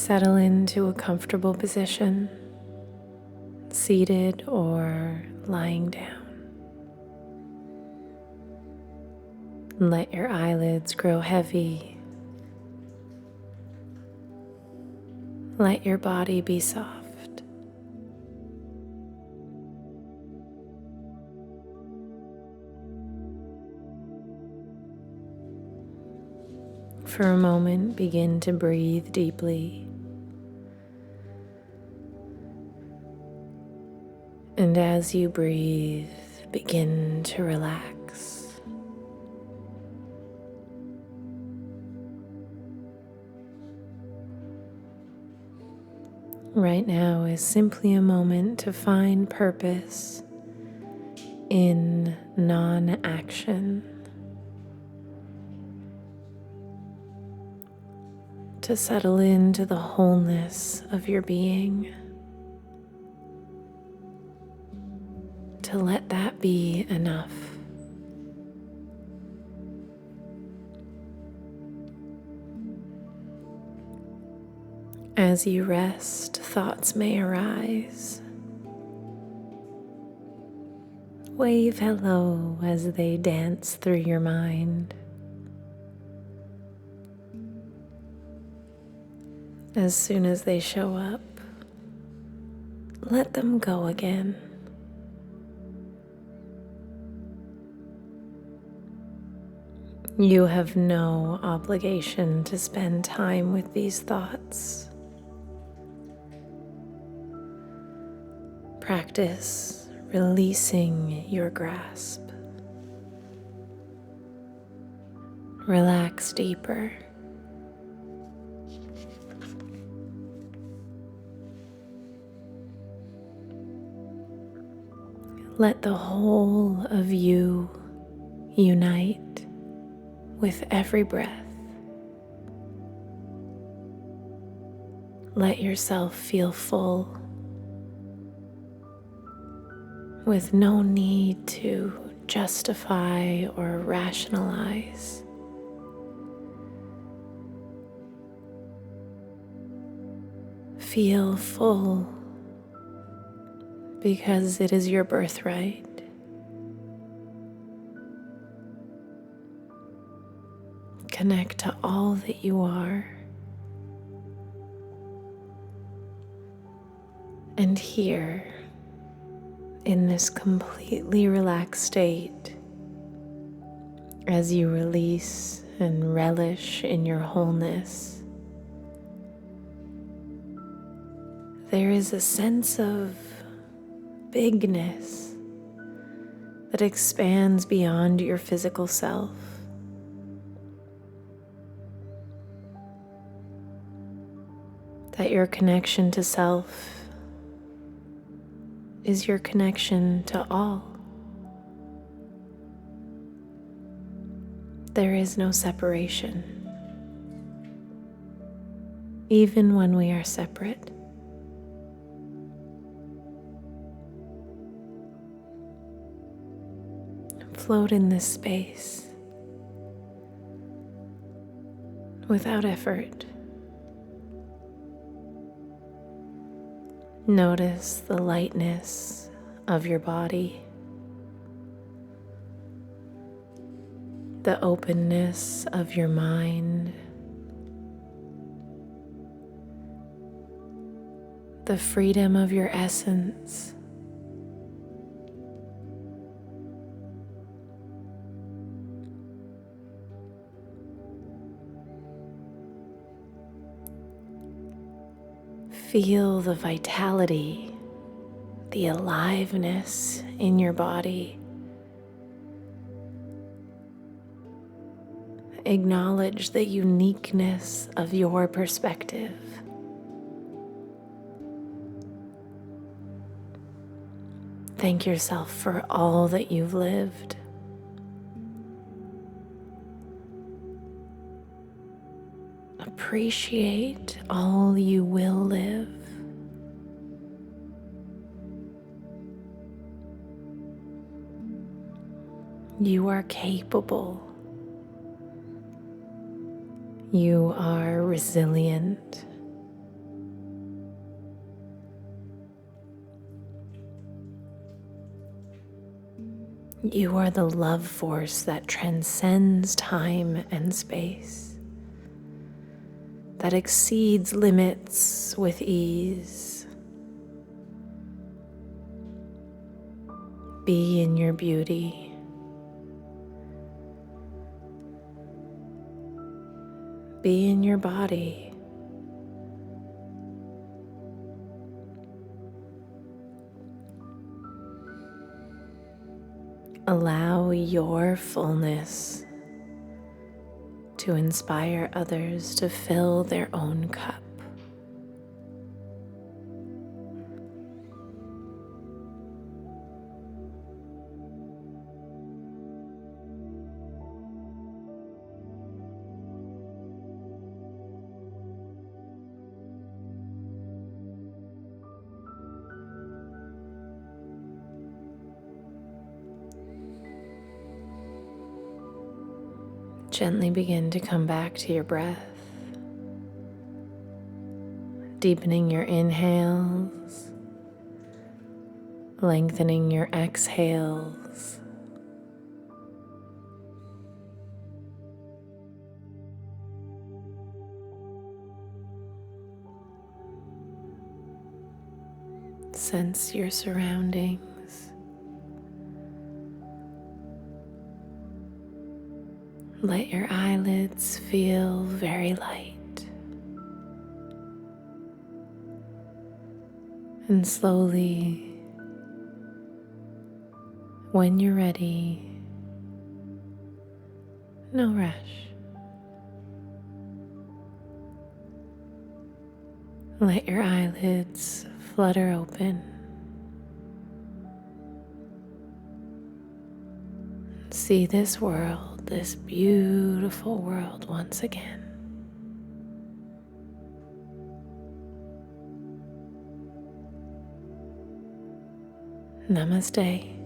Settle into a comfortable position, seated or lying down. Let your eyelids grow heavy. Let your body be soft. For a moment, begin to breathe deeply. And as you breathe, begin to relax. Right now is simply a moment to find purpose in non-action, to settle into the wholeness of your being, to let that be enough. As you rest, thoughts may arise. Wave hello as they dance through your mind. As soon as they show up, let them go again. You have no obligation to spend time with these thoughts. Practice releasing your grasp. Relax deeper. Let the whole of you unite with every breath. Let yourself feel full, with no need to justify or rationalize. Feel full because it is your birthright. Connect to all that you are. And here, in this completely relaxed state, as you release and relish in your wholeness, there is a sense of bigness that expands beyond your physical self. That your connection to self is your connection to all. There is no separation, even when we are separate. Float in this space without effort. Notice the lightness of your body, the openness of your mind, the freedom of your essence. Feel the vitality, the aliveness in your body. Acknowledge the uniqueness of your perspective. Thank yourself for all that you've lived. Appreciate all you will live. You are capable. You are resilient. You are the love force that transcends time and space, that exceeds limits with ease. Be in your beauty. Be in your body. Allow your fullness to inspire others to fill their own cup. Gently begin to come back to your breath, deepening your inhales, lengthening your exhales. Sense your surroundings. Let your eyelids feel very light. And slowly, when you're ready, no rush, let your eyelids flutter open. See this world, this beautiful world once again. Namaste.